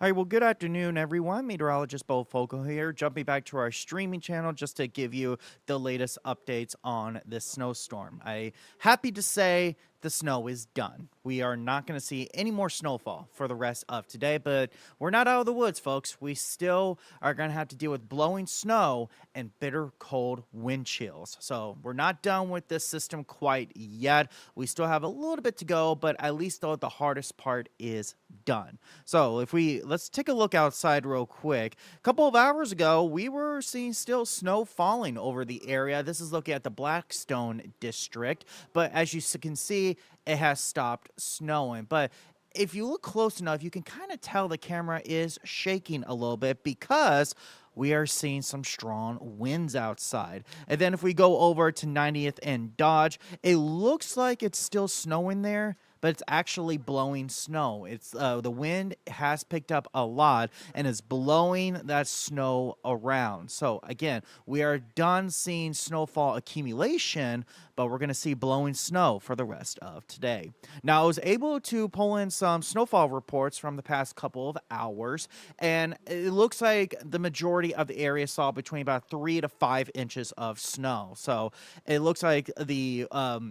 All right, well, good afternoon, everyone. Meteorologist Bo Fogle here, jumping back to our streaming channel just to give you the latest updates on this snowstorm. I happy to say the snow is done. We are not going to see any more snowfall for the rest of today, but we're not out of the woods, folks. We still are going to have to deal with blowing snow and bitter cold wind chills. So we're not done with this system quite yet. We still have a little bit to go, but at least though the hardest part is done. So if we let's take a look outside real quick. A couple of hours ago, we were seeing still snow falling over the area. This is looking at the Blackstone district, but as you can see, it has stopped snowing. But if you look close enough, you can kind of tell the camera is shaking a little bit because we are seeing some strong winds outside. And then if we go over to 90th and Dodge, it looks like it's still snowing there, but it's actually blowing snow. It's the wind has picked up a lot and is blowing that snow around. So again, we are done seeing snowfall accumulation, but we're going to see blowing snow for the rest of today. Now, I was able to pull in some snowfall reports from the past couple of hours, and it looks like the majority of the area saw between about 3 to 5 inches of snow. So it looks like the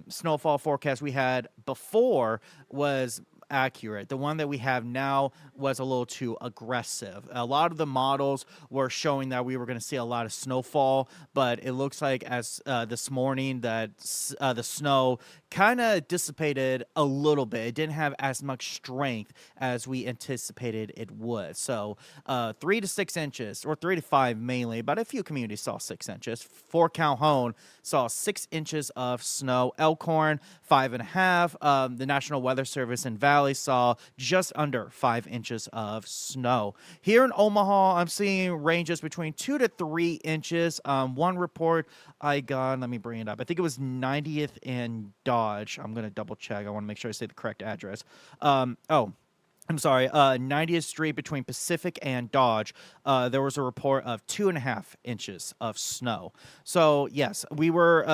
snowfall forecast we had before was accurate. The one that we have now was a little too aggressive. A lot of the models were showing that we were going to see a lot of snowfall, but it looks like as this morning that the snow kind of dissipated a little bit. It didn't have as much strength as we anticipated it would. So 3 to 6 inches, or 3 to 5 mainly, but a few communities saw 6 inches. Fort Calhoun saw 6 inches of snow. Elkhorn, 5.5. The National Weather Service in Valley saw just under 5 inches of snow. Here in Omaha, I'm seeing ranges between 2 to 3 inches. One report I got, let me bring it up. I think it was 90th and Dodge. I'm going to double check. I want to make sure I say the correct address. I'm sorry, 90th Street between Pacific and Dodge, there was a report of 2.5 inches of snow. So, yes, we were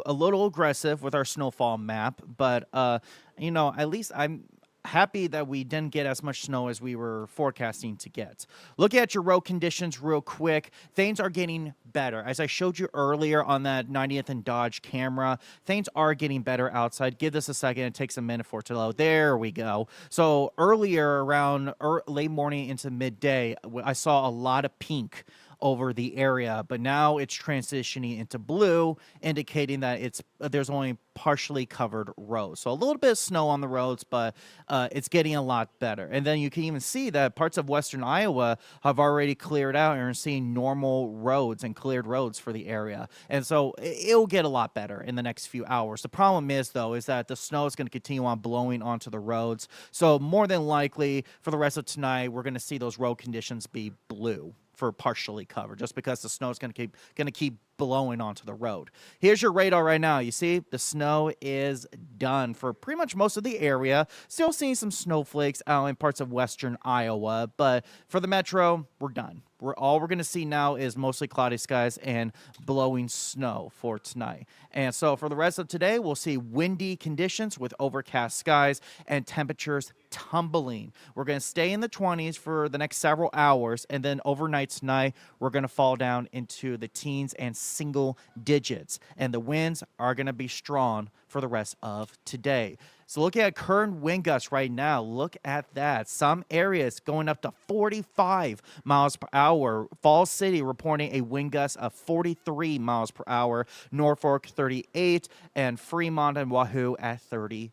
a little aggressive with our snowfall map, but, at least I'm happy that we didn't get as much snow as we were forecasting to get. Looking at your road conditions real quick, things are getting better. As I showed you earlier on that 90th and Dodge camera, things are getting better outside. Give this a second. It takes a minute for it to load. There we go. So earlier around late morning into midday, I saw a lot of pink over the area, but now it's transitioning into blue, indicating that there's only partially covered roads. So a little bit of snow on the roads, but it's getting a lot better. And then you can even see that parts of western Iowa have already cleared out and are seeing normal roads and cleared roads for the area. And so it'll get a lot better in the next few hours. The problem is, though, is that the snow is going to continue on blowing onto the roads. So more than likely for the rest of tonight, we're going to see those road conditions be blue for partially covered, just because the snow is going to keep blowing onto the road. Here's your radar right now. You see the snow is done for pretty much most of the area. Still seeing some snowflakes out in parts of western Iowa, but for the metro, we're done. All we're going to see now is mostly cloudy skies and blowing snow for tonight. And so for the rest of today, we'll see windy conditions with overcast skies and temperatures tumbling. We're going to stay in the 20s for the next several hours, and then overnight tonight, we're going to fall down into the teens and single digits. And the winds are going to be strong for the rest of today. So looking at current wind gusts right now, look at that. Some areas going up to 45 miles per hour. Falls City reporting a wind gust of 43 miles per hour. Norfolk 38, and Fremont and Wahoo at 32.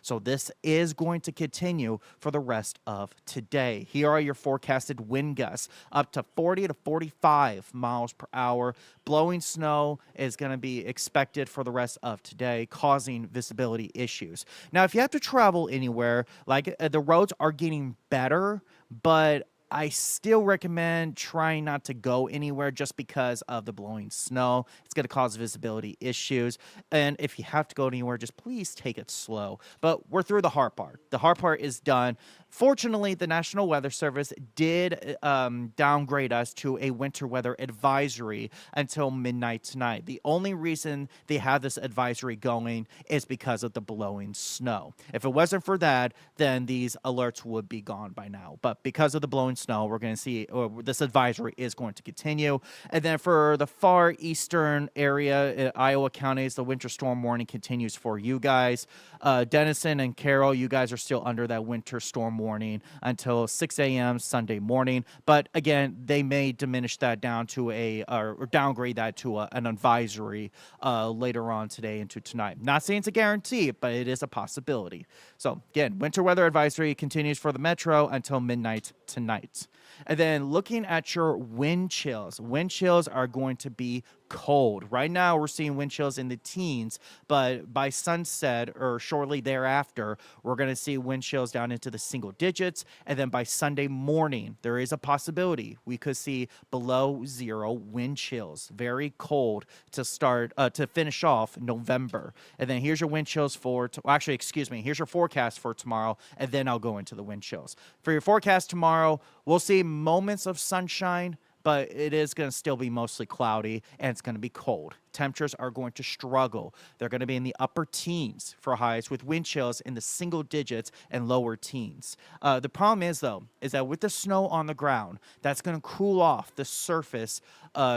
So this is going to continue for the rest of today. Here are your forecasted wind gusts, up to 40 to 45 miles per hour. Blowing snow is going to be expected for the rest of today, causing visibility issues. Now, if you have to travel anywhere, like the roads are getting better, but I still recommend trying not to go anywhere just because of the blowing snow. It's going to cause visibility issues. And if you have to go anywhere, just please take it slow. But we're through the hard part. The hard part is done. Fortunately, the National Weather Service did downgrade us to a winter weather advisory until midnight tonight. The only reason they have this advisory going is because of the blowing snow. If it wasn't for that, then these alerts would be gone by now. But because of the blowing snow, we're going to see this advisory is going to continue. And then for the far eastern area, Iowa counties, the winter storm warning continues for you guys. Denison and Carroll, you guys are still under that winter storm warning until 6 a.m. Sunday morning. But again, they may diminish that down to or downgrade that to an advisory later on today into tonight. Not saying it's a guarantee, but it is a possibility. So again, winter weather advisory continues for the metro until midnight tonight. And then looking at your wind chills are going to be cold. Right now, we're seeing wind chills in the teens, but by sunset or shortly thereafter, we're going to see wind chills down into the single digits. And then by Sunday morning, there is a possibility we could see below zero wind chills. Very cold to start, to finish off November. And then here's your wind chills here's your forecast for tomorrow, and then I'll go into the wind chills. For your forecast tomorrow, we'll see moments of sunshine, but it is going to still be mostly cloudy, and it's going to be cold. Temperatures are going to struggle. They're going to be in the upper teens for highs with wind chills in the single digits and lower teens. The problem is, though, is that with the snow on the ground, that's going to cool off the surface,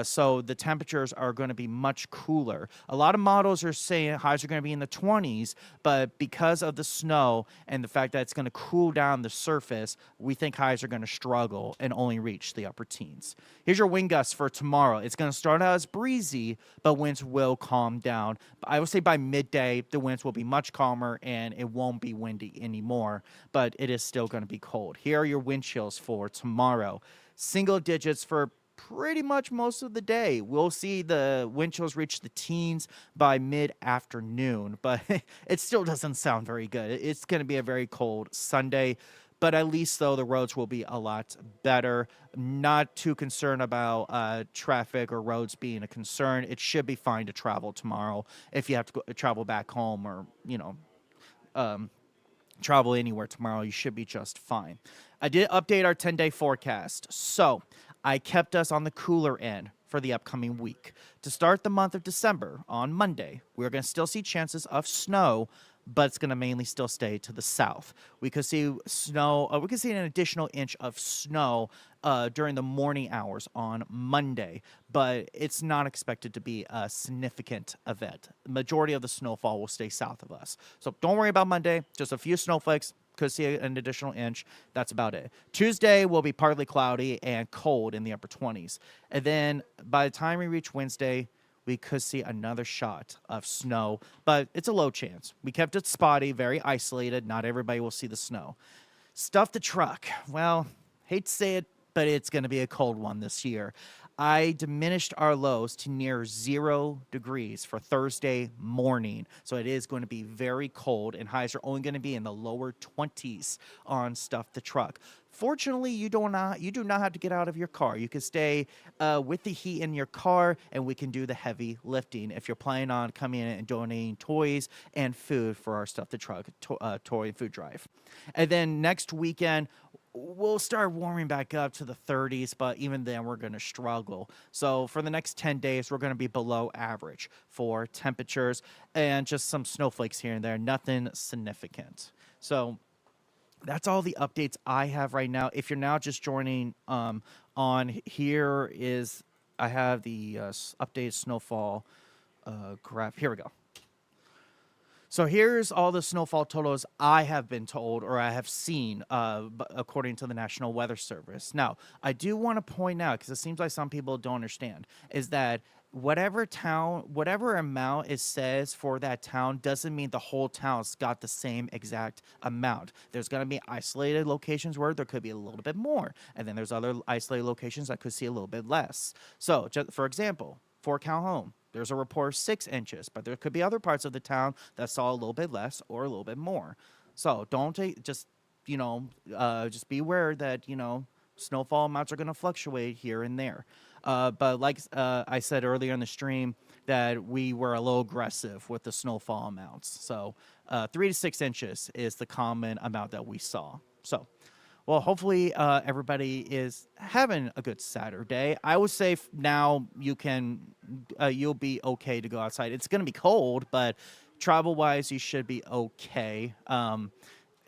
so the temperatures are going to be much cooler. A lot of models are saying highs are going to be in the 20s, but because of the snow and the fact that it's going to cool down the surface, we think highs are going to struggle and only reach the upper teens. Here's your wind gusts for tomorrow. It's going to start out as breezy, but winds will calm down. I would say by midday, the winds will be much calmer and it won't be windy anymore, but it is still going to be cold. Here are your wind chills for tomorrow. Single digits for pretty much most of the day. We'll see the wind chills reach the teens by mid-afternoon, but it still doesn't sound very good. It's going to be a very cold Sunday. But at least, though, the roads will be a lot better. Not too concerned about traffic or roads being a concern. It should be fine to travel tomorrow if you have to travel back home or, travel anywhere tomorrow. You should be just fine. I did update our 10-day forecast. So I kept us on the cooler end for the upcoming week. To start the month of December, on Monday, we're going to still see chances of snow, but it's going to mainly still stay to the south. We could see snow. We could see an additional inch of snow during the morning hours on Monday, but it's not expected to be a significant event. The majority of the snowfall will stay south of us. So don't worry about Monday. Just a few snowflakes. Could see an additional inch. That's about it. Tuesday will be partly cloudy and cold in the upper 20s. And then by the time we reach Wednesday, we could see another shot of snow, but it's a low chance. We kept it spotty, very isolated. Not everybody will see the snow. Stuff the truck. Well, hate to say it, but it's going to be a cold one this year. I diminished our lows to near 0 degrees for Thursday morning. So it is going to be very cold, and highs are only going to be in the lower 20s on Stuff the Truck. Fortunately, you do not have to get out of your car. You can stay with the heat in your car, and we can do the heavy lifting if you're planning on coming in and donating toys and food for our Stuff the Truck toy and food drive. And then next weekend, we'll start warming back up to the 30s, but even then we're going to struggle. So for the next 10 days, we're going to be below average for temperatures and just some snowflakes here and there, nothing significant. So that's all the updates I have right now. If you're now just joining on, here is, I have the updated snowfall graph. Here we go. So here's all the snowfall totals I have been told or I have seen according to the National Weather Service. Now, I do want to point out, because it seems like some people don't understand, is that whatever amount it says for that town doesn't mean the whole town's got the same exact amount. There's going to be isolated locations where there could be a little bit more, and then there's other isolated locations that could see a little bit less. So, just for example, Fort Calhoun, there's a report of 6 inches, but there could be other parts of the town that saw a little bit less or a little bit more. So don't take, just be aware that, snowfall amounts are going to fluctuate here and there. But like I said earlier in the stream, that we were a little aggressive with the snowfall amounts. So 3 to 6 inches is the common amount that we saw. So, well, hopefully everybody is having a good Saturday. I would say now you'll be okay to go outside. It's going to be cold, but travel-wise, you should be okay.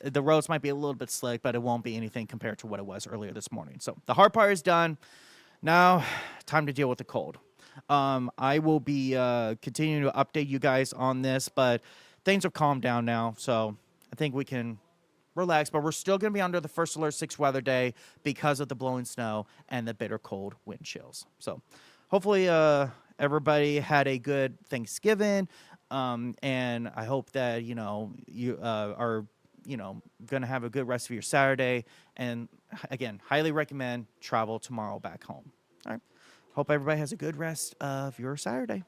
The roads might be a little bit slick, but it won't be anything compared to what it was earlier this morning. So the hard part is done. Now, time to deal with the cold. I will be continuing to update you guys on this, but things have calmed down now, so I think we can relax. But we're still going to be under the first alert 6 weather day because of the blowing snow and the bitter cold wind chills. So hopefully everybody had a good Thanksgiving, and I hope that you are going to have a good rest of your Saturday. And again, highly recommend travel tomorrow back home. All right. Hope everybody has a good rest of your Saturday.